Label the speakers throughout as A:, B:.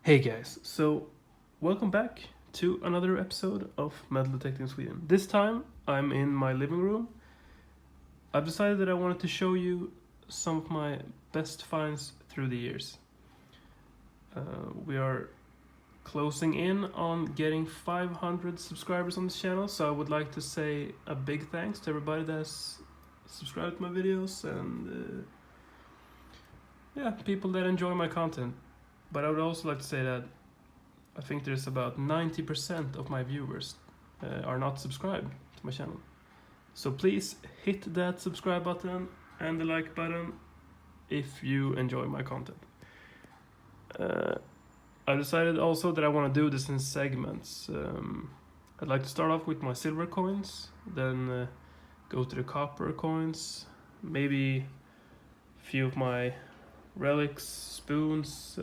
A: Hey guys, so welcome back to another episode of Metal Detecting Sweden. This time I'm in my living room. I've decided that I wanted to show you some of my best finds through the years. We are closing in on getting 500 subscribers on this channel, so I would like to say a big thanks to everybody that's subscribed to my videos and people that enjoy my content. But I would also like to say that I think there's about 90% of my viewers are not subscribed to my channel. So please hit that subscribe button and the like button if you enjoy my content. I decided also that I want to do this in segments. I'd like to start off with my silver coins, then go to the copper coins, maybe a few of my relics, spoons,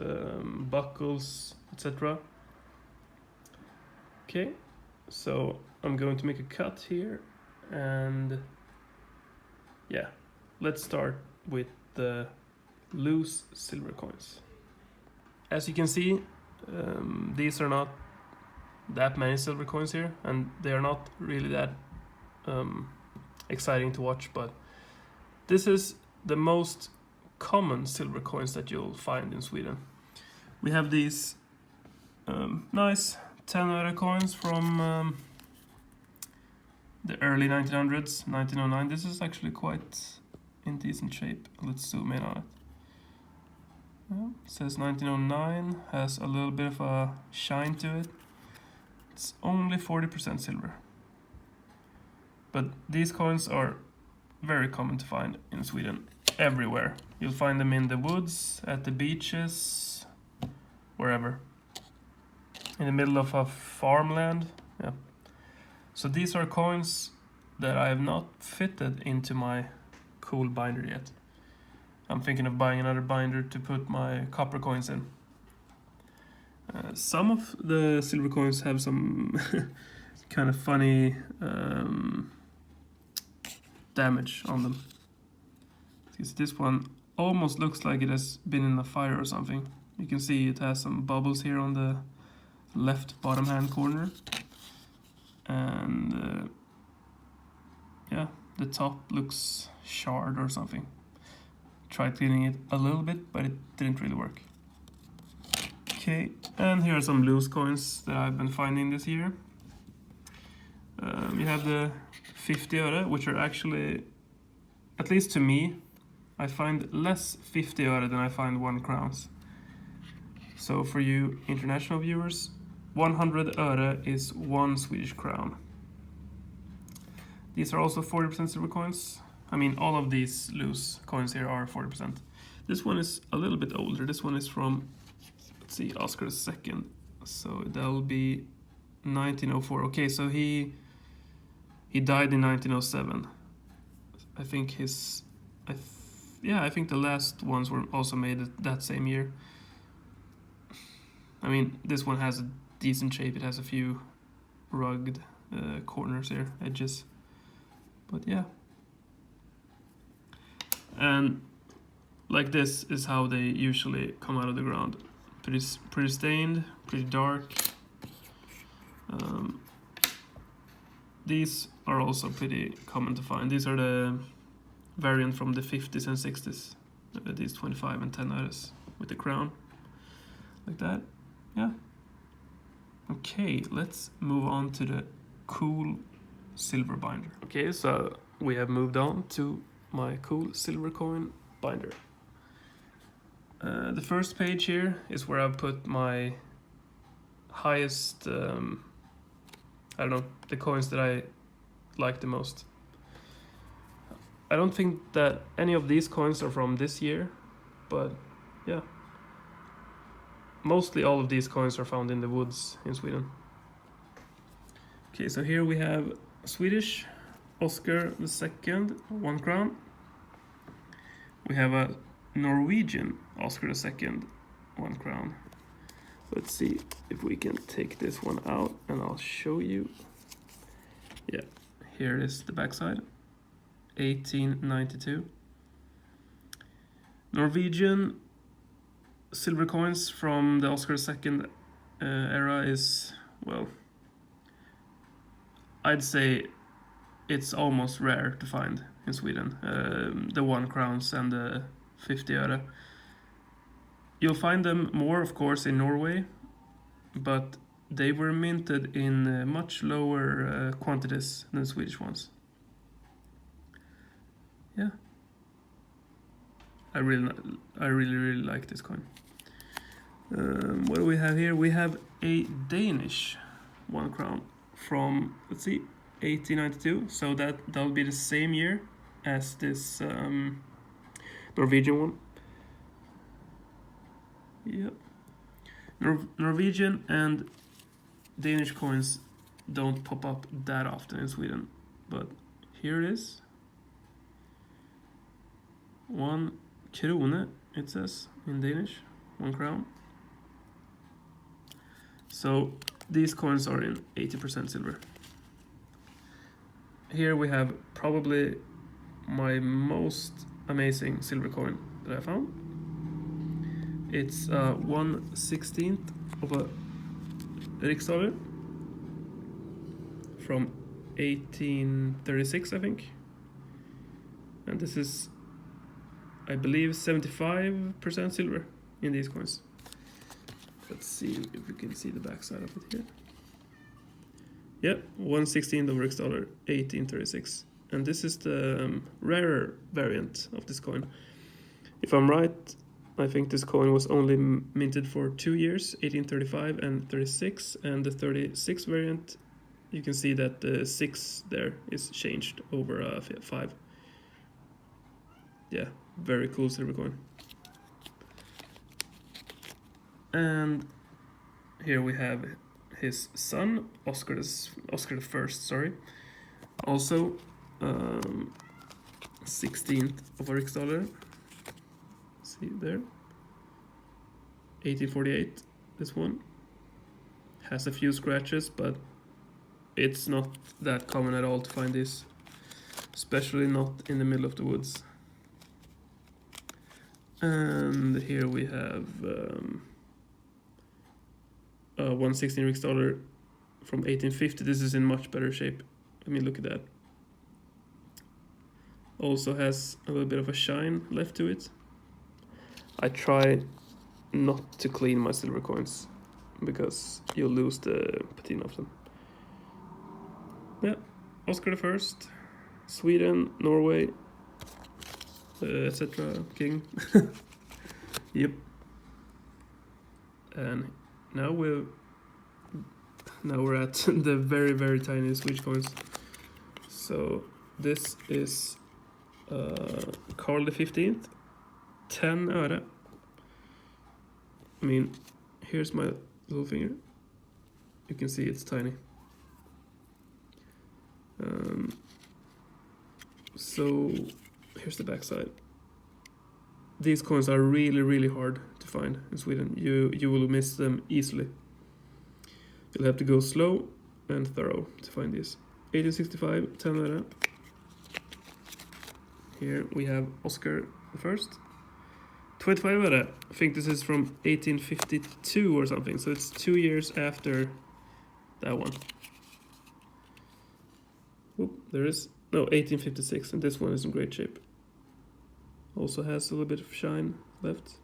A: buckles, etc. Okay, so I'm going to make a cut here, and yeah, let's start with the loose silver coins. As you can see, these are not that many silver coins here, and they are not really that exciting to watch, but this is the most common silver coins that you'll find in Sweden. We have these nice 10 öre coins from the early 1900s, 1909. This is actually quite in decent shape. Let's zoom in on it. It says 1909, has a little bit of a shine to it. It's only 40% silver. But these coins are very common to find in Sweden, everywhere. You'll find them in the woods, at the beaches, wherever. In the middle of a farmland, yeah. So these are coins that I have not fitted into my cool binder yet. I'm thinking of buying another binder to put my copper coins in. Some of the silver coins have some kind of funny damage on them. This one almost looks like it has been in a fire or something. You can see it has some bubbles here on the left bottom hand corner, and yeah, the top looks charred or something. Tried cleaning it a little bit, but it didn't really work. Okay, and here are some loose coins that I've been finding this year. You have the 50 öre, which are actually, at least to me, I find less 50 öre than I find 1 crowns. So for you international viewers, 100 öre is 1 Swedish crown. These are also 40% silver coins. I mean, all of these loose coins here are 40%. This one is a little bit older. This one is from, let's see, Oscar II. So that'll be 1904. Okay, so he died in 1907. I think I think the last ones were also made that same year. I mean, this one has a decent shape. It has a few rugged corners here, edges. But yeah. And like this is how they usually come out of the ground. Pretty stained, pretty dark. These are also pretty common to find. These are the variant from the 50s and 60s. These 25 and 10 öres with the crown. Like that. Yeah. Okay, let's move on to the cool silver binder. Okay, so we have moved on to my cool silver coin binder. The first page here is where I put my highest, the coins that I like the most. I don't think that any of these coins are from this year, but yeah. Mostly all of these coins are found in the woods in Sweden. Okay, so here we have Swedish Oscar II, 1 crown. We have a Norwegian Oscar II, 1 crown. Let's see if we can take this one out and I'll show you. Yeah, here is the backside. 1892. Norwegian silver coins from the Oscar II era is, well, I'd say it's almost rare to find in Sweden. The 1 crowns and the 50 öre. You'll find them more, of course, in Norway, but they were minted in much lower quantities than Swedish ones. Yeah, I really like this coin. What do we have here? We have a Danish 1 crown from, let's see, 1892. So that'll be the same year as this Norwegian one. Yep. Norwegian and Danish coins don't pop up that often in Sweden, but here it is. 1 krone, it says in Danish, 1 crown. So these coins are in 80% silver. Here we have probably my most amazing silver coin that I found. It's 1/16 of a riksdaler from 1836, I think. And this is, I believe, 75% silver in these coins. Let's see if we can see the backside of it here. Yeah, 1/16 of riksdaler, 1836. And this is the rarer variant of this coin. If I'm right, I think this coin was only minted for 2 years, 1835 and 36, and the 36 variant, you can see that the 6 there is changed over a 5. Yeah, very cool silver coin. And here we have his son, Oscar the First, sorry. Also, 16th of a riksdaler. See there, 1848. This one has a few scratches, but it's not that common at all to find this, especially not in the middle of the woods. And here we have a 1/16 riksdaler from 1850. This is in much better shape. I mean, look at that. Also has a little bit of a shine left to it. I try not to clean my silver coins because you'll lose the patina of them. Yeah, Oscar the First, Sweden, Norway, etc. King. Yep. And now we're at the very tiny Swedish coins. So this is Carl XV, 10 öre. I mean, here's my little finger. You can see it's tiny. So here's the back side. These coins are really hard to find in Sweden. You will miss them easily. You'll have to go slow and thorough to find these. 1865, 10 öre. Here we have Oscar the First. 25 öre. I think this is from 1852 or something, so it's 2 years after that one. Oop, there is, no, 1856, and this one is in great shape. Also has a little bit of shine left.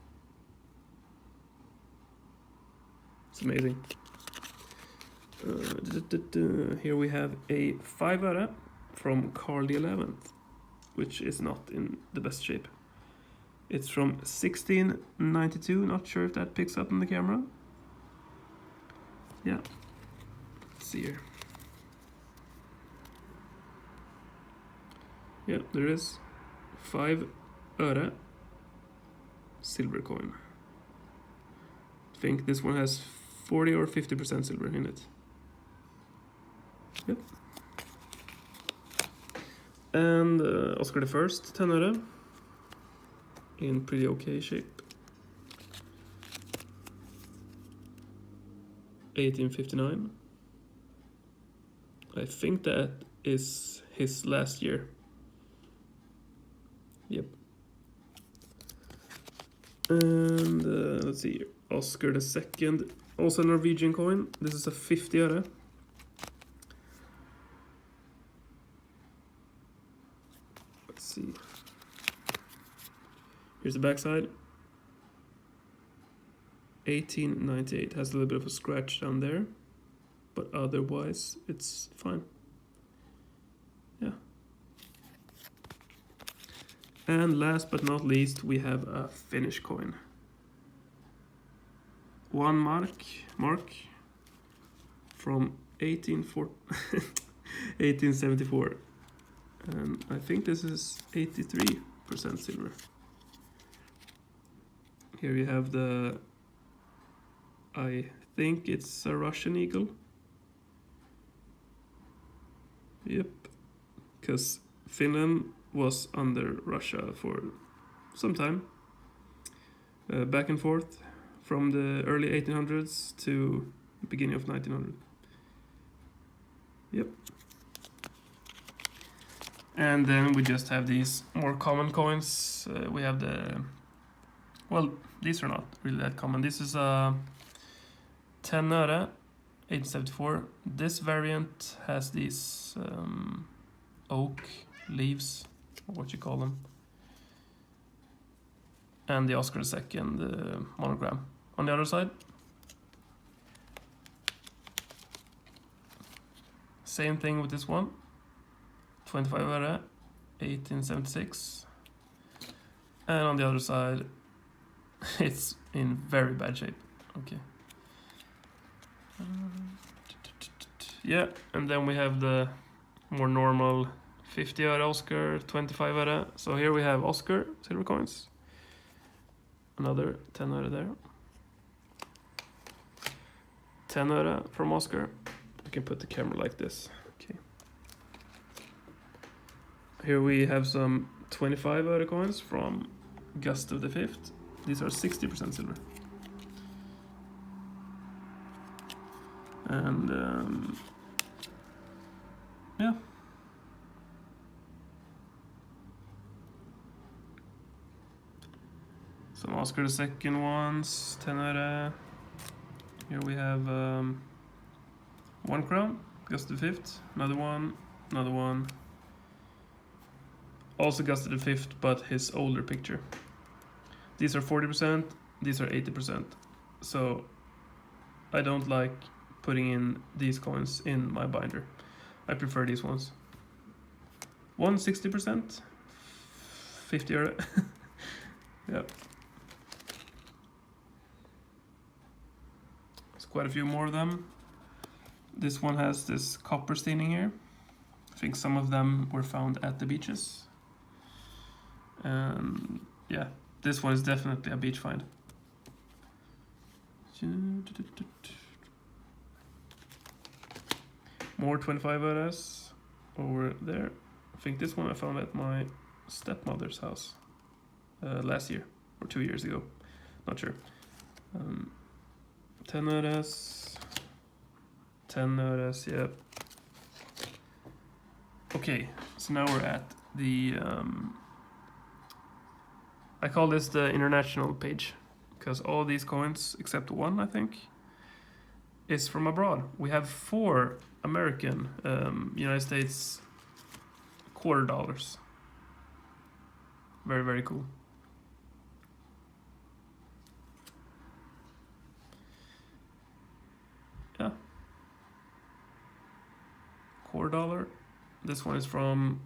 A: It's amazing. Here we have a 5 öre from Carl XI, which is not in the best shape. It's from 1692, not sure if that picks up on the camera. Yeah, let's see here. Yeah, there is 5 öre silver coin. I think this one has 40 or 50% silver in it. Yep. And Oscar the First, 10 öre. In pretty okay shape. 1859. I think that is his last year. Yep. And let's see here. Oscar the second, also a Norwegian coin. This is a 50 öre. Let's see. Here's the backside. 1898, has a little bit of a scratch down there, but otherwise it's fine. Yeah. And last but not least, we have a Finnish coin. 1 mark from 1874. And I think this is 83% silver. Here you have the, I think it's a Russian eagle. Yep, because Finland was under Russia for some time, back and forth from the early 1800s to the beginning of 1900. Yep. And then we just have these more common coins. We have the, well, these are not really that common. This is a 10 öre, 1874. This variant has these oak leaves, or what you call them, and the Oscar II monogram. On the other side, same thing with this one, 25 öre, 1876. And on the other side, it's in very bad shape. Okay. Yeah, and then we have the more normal 50 öre Oscar, 25 öre. So here we have Oscar silver coins. Another 10 öre there. 10 öre from Oscar. I can put the camera like this. Okay. Here we have some 25 öre coins from Gustav V. These are 60% silver. And yeah. Some Oscar II ones, 10 öre. Here we have 1 crown, Gustav V, another one. Also Gustav V, but his older picture. These are 40%, these are 80%. So I don't like putting in these coins in my binder. I prefer these ones. 60%, 50 öre. Yeah. There's quite a few more of them. This one has this copper staining here. I think some of them were found at the beaches. And yeah, this one is definitely a beach find. More 25 öres over there. I think this one I found at my stepmother's house last year or 2 years ago. Not sure. 10 öres. 10 öres, yeah. Okay, so now we're at the I call this the international page, because all these coins, except one I think, is from abroad. We have 4 American United States $quarter. Very, very cool. Yeah. $quarter. This one is from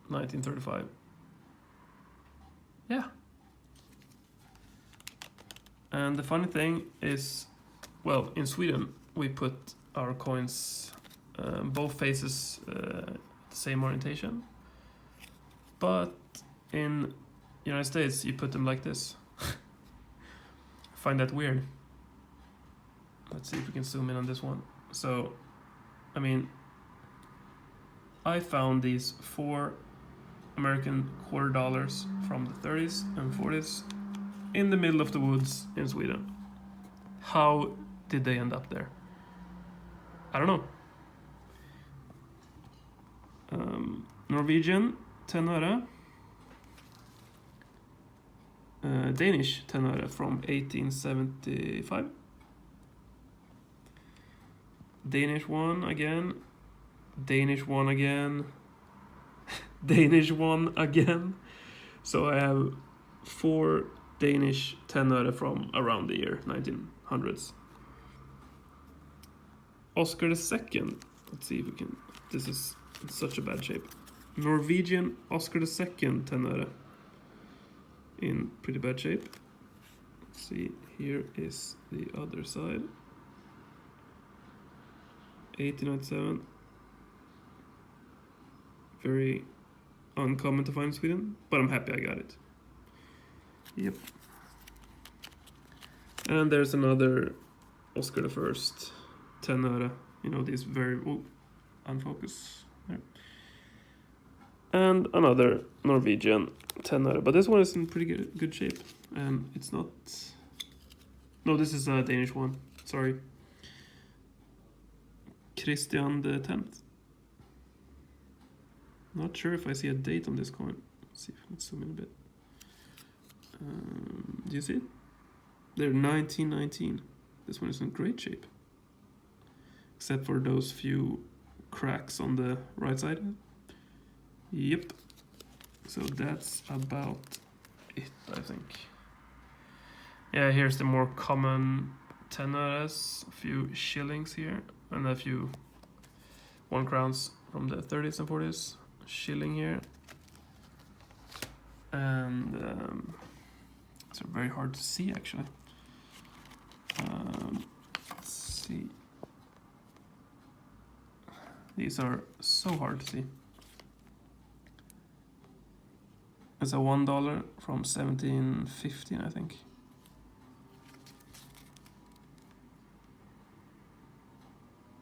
A: 1935. Yeah. And the funny thing is, well, in Sweden we put our coins both faces the same orientation, but in United States you put them like this. I find that weird. Let's see if we can zoom in on this one. So, I mean, I found these 4 American $quarter from the 30s and 40s in the middle of the woods in Sweden. How did they end up there? I don't know. Norwegian 10 öre. Danish 10 öre from 1875. Danish one again. Danish one again. Danish one again. So I have 4 Danish 10 öre from around the year 1900s. Oscar II. Let's see if we can. This is in such a bad shape. Norwegian Oscar II 10 öre. In pretty bad shape. Let's see, here is the other side. 1897. Very uncommon to find in Sweden, but I'm happy I got it. Yep. And there's another Oscar I 10 öre. You know, these very unfocus there. And another Norwegian 10 öre, but this one is in pretty good shape. And it's not. No, this is a Danish one. Sorry. Christian X. Not sure if I see a date on this coin. Let's see if I can zoom in a bit. Do you see it? They're 1919. This one is in great shape. Except for those few cracks on the right side. Yep. So that's about it, I think. Yeah, here's the more common 10 öres, a few shillings here, and a few 1 crowns from the 30s and 40s. Shilling here. And it's very hard to see, actually. Let's see. These are so hard to see. It's a $1 from 1715, I think.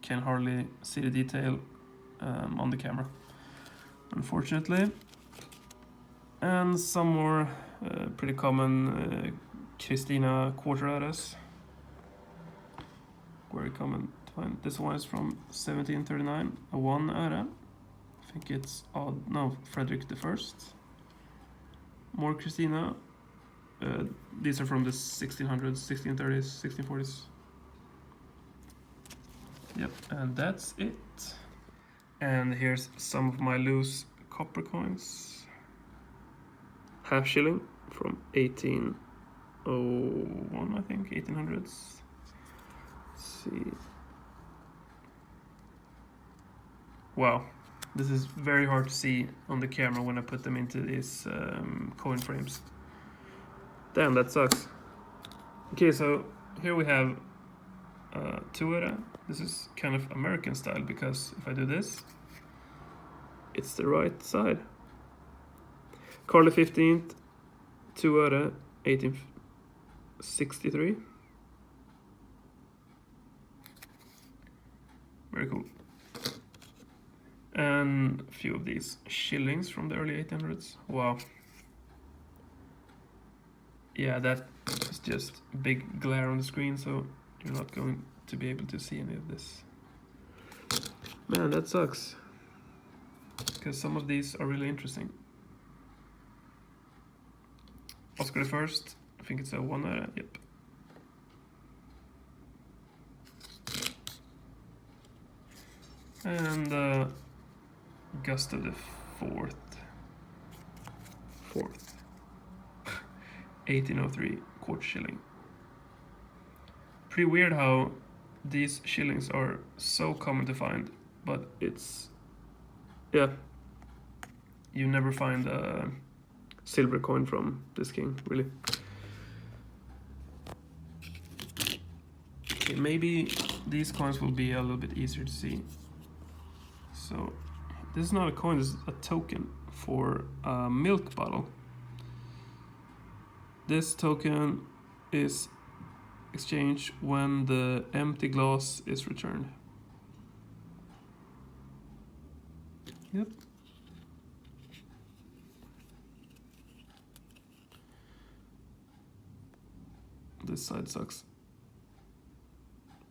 A: Can hardly see the detail on the camera, unfortunately. And some more pretty common Christina quarter-öres. Very common to find. This one is from 1739, a 1 öre. I think it's Frederick I. More Christina. These are from the 1600s, 1630s, 1640s. Yep, and that's it. And here's some of my loose copper coins. Half shilling from 1801, I think, 1800s. Let's see. Wow, this is very hard to see on the camera when I put them into these coin frames. Damn, that sucks. Okay, so here we have 2 öre. This is kind of American style because if I do this, it's the right side. Carl XV, 2 öre, 1863. Very cool. And a few of these shillings from the early 1800s. Wow. Yeah, that is just big glare on the screen, so you're not going to be able to see any of this. Man, that sucks. Because some of these are really interesting. Oscar I, I think it's a 1 öre, yep. And Gustav the Fourth. 1803 quarter shilling. Pretty weird how these shillings are so common to find, but it's, yeah, you never find a silver coin from this king, really. Okay, maybe these coins will be a little bit easier to see. So this is not a coin, this is a token for a milk bottle. This token is exchanged when the empty glass is returned. Yep. This side sucks.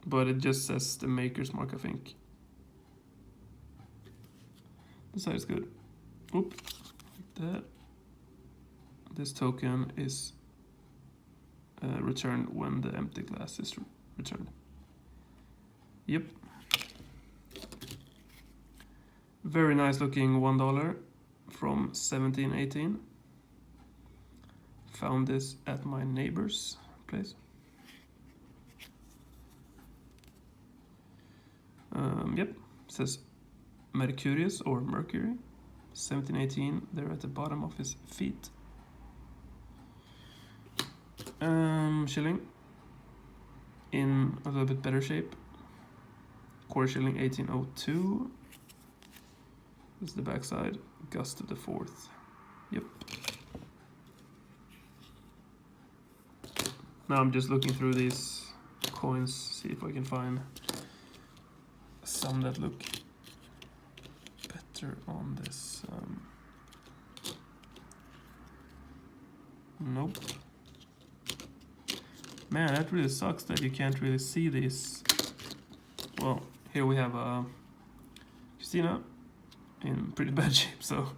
A: But it just says the maker's mark, I think. This side is good. Oop, like that. This token is returned when the empty glass is returned. Yep. Very nice looking $1 from 1718. Found this at my neighbor's place. Yep, it says Mercurius or Mercury, 1718. They're at the bottom of his feet. Shilling in a little bit better shape. Quarter shilling 1802. This is the backside. Gustav the Fourth. Yep. Now I'm just looking through these coins, see if I can find some that look better on this. Nope. Man, that really sucks that you can't really see these. Well, here we have Christina in pretty bad shape, so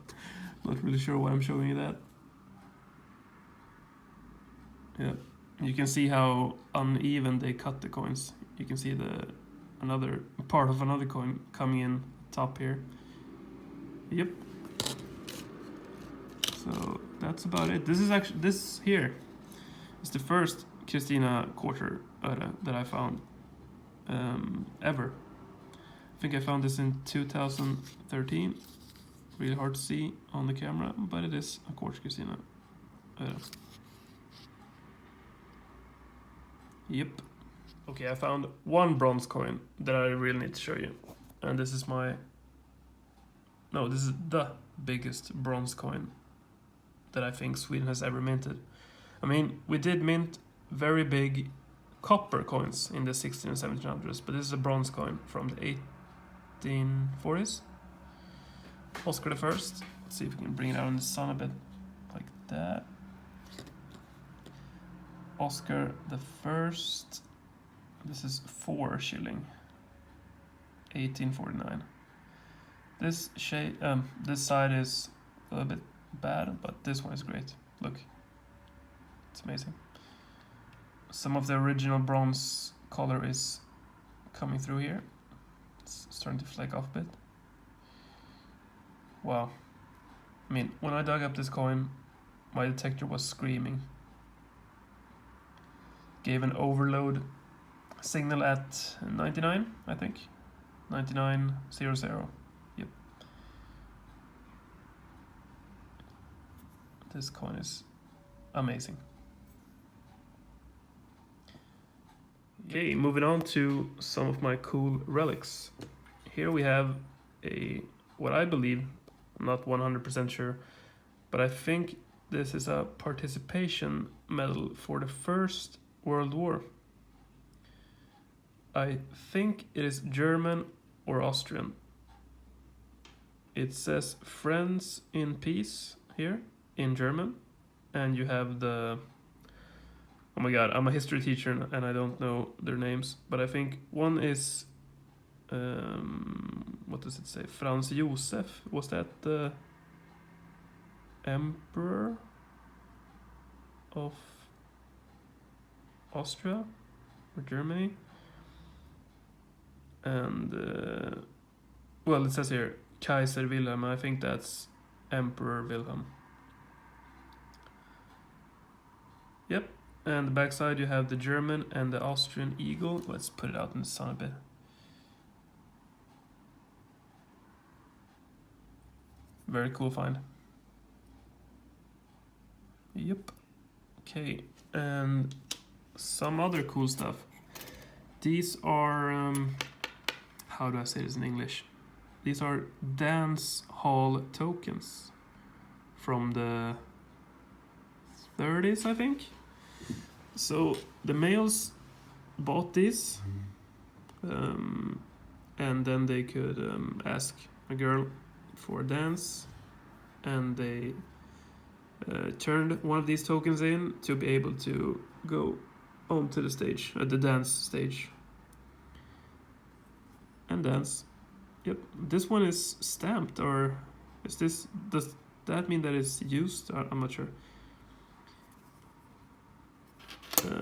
A: not really sure why I'm showing you that. Yeah, you can see how uneven they cut the coins. You can see another part of another coin coming in top here. Yep. So that's about it. This here is the first Christina quarter that I found ever. I think I found this in 2013. Really hard to see on the camera, but it is a quarter Christina. Yep. Okay, I found one bronze coin that I really need to show you. And this is this is the biggest bronze coin that I think Sweden has ever minted. I mean, we did mint very big copper coins in the 16 and 1700s, but this is a bronze coin from the 1840s. Oscar the First. Let's see if we can bring it out in the sun a bit, like that. Oscar the First. This is 4 shilling. 1849. This side is a little bit bad, but this one is great. Look, it's amazing. Some of the original bronze color is coming through here. It's starting to flake off a bit. Wow. I mean, when I dug up this coin, my detector was screaming. Gave an overload signal at 99, I think. 9900. Yep. This coin is amazing. Okay, moving on to some of my cool relics. Here we have what I believe, I'm not 100% sure, but I think this is a participation medal for the First World War. I think it is German or Austrian. It says Friends in Peace here in German, and you have oh my god, I'm a history teacher and I don't know their names, but I think one is, what does it say? Franz Josef, was that the Emperor of Austria or Germany? And, well, it says here, Kaiser Wilhelm, I think that's Emperor Wilhelm. Yep. And the backside you have the German and the Austrian eagle. Let's put it out in the sun a bit. Very cool find. Yep. Okay, and some other cool stuff. These are, how do I say this in English? These are dance hall tokens from the 30s, I think. So the males bought these, and then they could ask a girl for a dance, and they turned one of these tokens in to be able to go onto the stage, at the dance stage, and dance. Yep, this one is stamped, or does that mean that it's used? I'm not sure.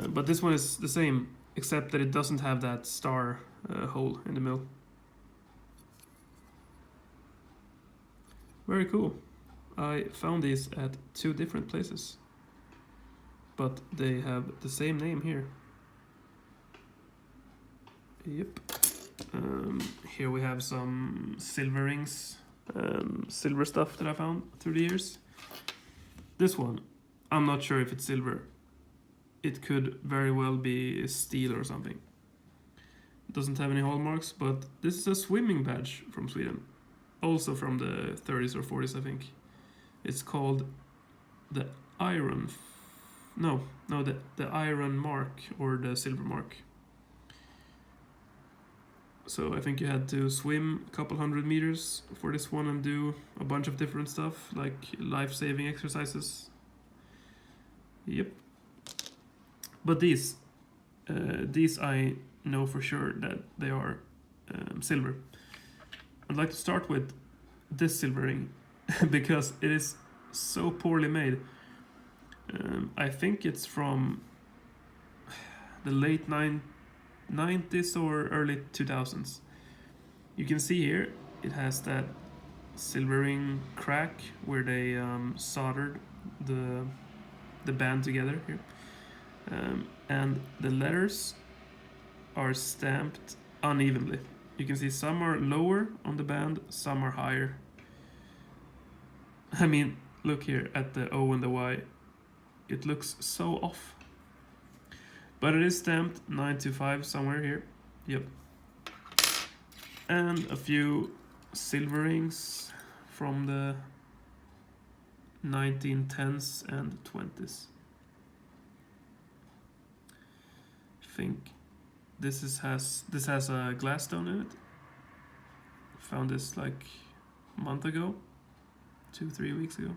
A: But this one is the same, except that it doesn't have that star hole in the middle. Very cool. I found these at 2 different places, but they have the same name here. Yep. Here we have some silver rings, silver stuff that I found through the years. This one, I'm not sure if it's silver. It could very well be steel or something. It doesn't have any hallmarks, but this is a swimming badge from Sweden. Also from the 30s or 40s, I think. It's called the Iron... the Iron Mark or the Silver Mark. So I think you had to swim a couple 100 meters for this one and do a bunch of different stuff, like life-saving exercises. Yep. But these I know for sure that they are silver. I'd like to start with this silver ring because it is so poorly made. I think it's from the late 90s or early 2000s. You can see here it has that silver ring crack where they soldered the band together here. And the letters are stamped unevenly. You can see some are lower on the band, some are higher. I mean, look here at the O and the Y. It looks so off. But it is stamped 925 somewhere here. Yep. And a few silver rings from the 1910s and 20s. I think this has a glass stone in it. Found this like a month ago, 2-3 weeks ago.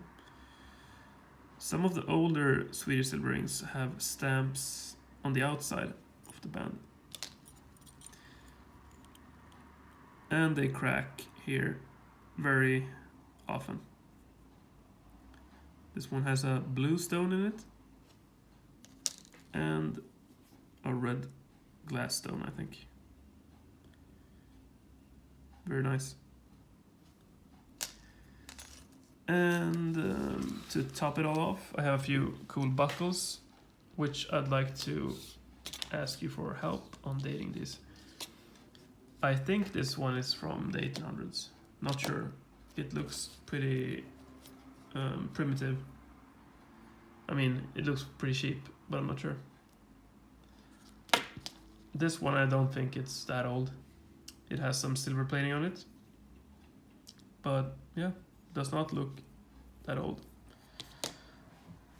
A: Some of the older Swedish silver rings have stamps on the outside of the band. And they crack here very often. This one has a blue stone in it and a red glass stone, I think. Very nice. And to top it all off, I have a few cool buckles, which I'd like to ask you for help on dating these. I think this one is from the 1800s. Not sure. It looks pretty primitive. I mean, it looks pretty cheap, but I'm not sure. This one, I don't think it's that old. It has some silver plating on it. But yeah, does not look that old.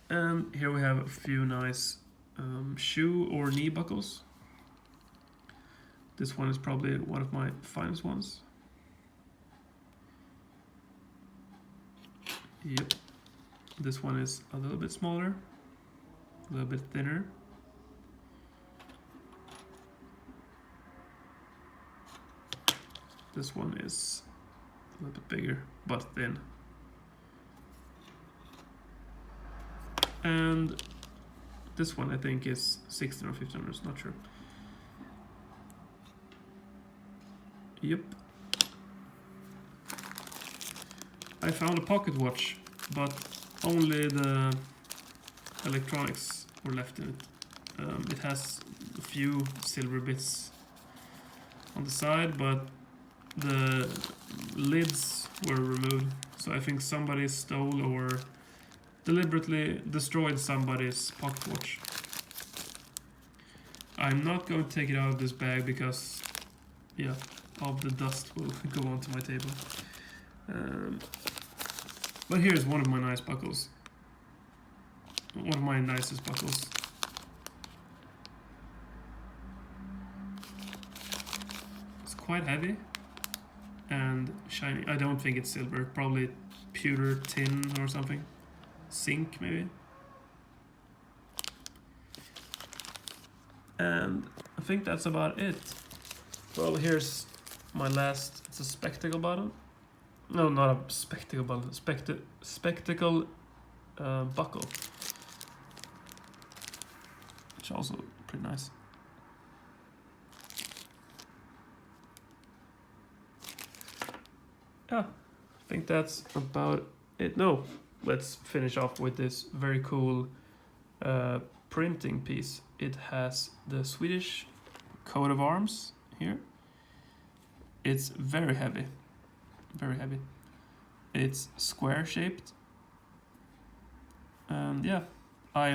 A: And here we have a few nice shoe or knee buckles. This one is probably one of my finest ones. Yep. This one is a little bit smaller, a little bit thinner. This one is a little bit bigger, but thin. And this one I think is 16 or 1500, not sure. Yep. I found a pocket watch, but only the electronics were left in it. It has a few silver bits on the side, but the lids were removed. So I think somebody stole or deliberately destroyed somebody's pocket watch. I'm not going to take it out of this bag because, yeah, all the dust will go onto my table. But here's one of my nice buckles. One of my nicest buckles. It's quite heavy and shiny. I don't think it's silver, probably pewter tin or something. Zinc maybe. And I think that's about it. Well, here's my last. It's a spectacle bottle. No, not a spectacle bottle. Spectacle buckle. Which which is also pretty nice. Yeah, I think that's about it. No, let's finish off with this very cool printing piece. It has the Swedish coat of arms here. It's very heavy, very heavy. It's square shaped, and yeah, I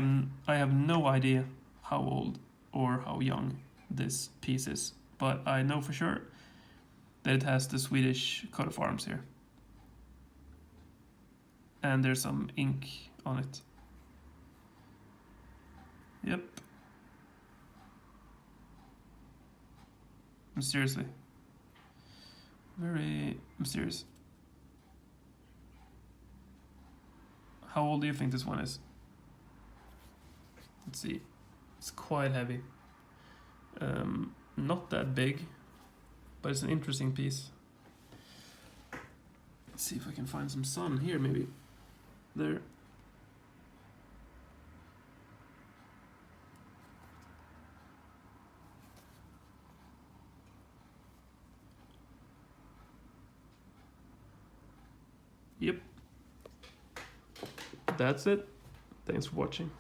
A: have no idea how old or how young this piece is, but I know for sure that it has the Swedish coat of arms here, and there's some ink on it. Yep. Mysteriously. Very mysterious. How old do you think this one is? Let's see. It's quite heavy. Not that big, but it's an interesting piece. Let's see if I can find some sun here, maybe. There. Yep. That's it. Thanks for watching.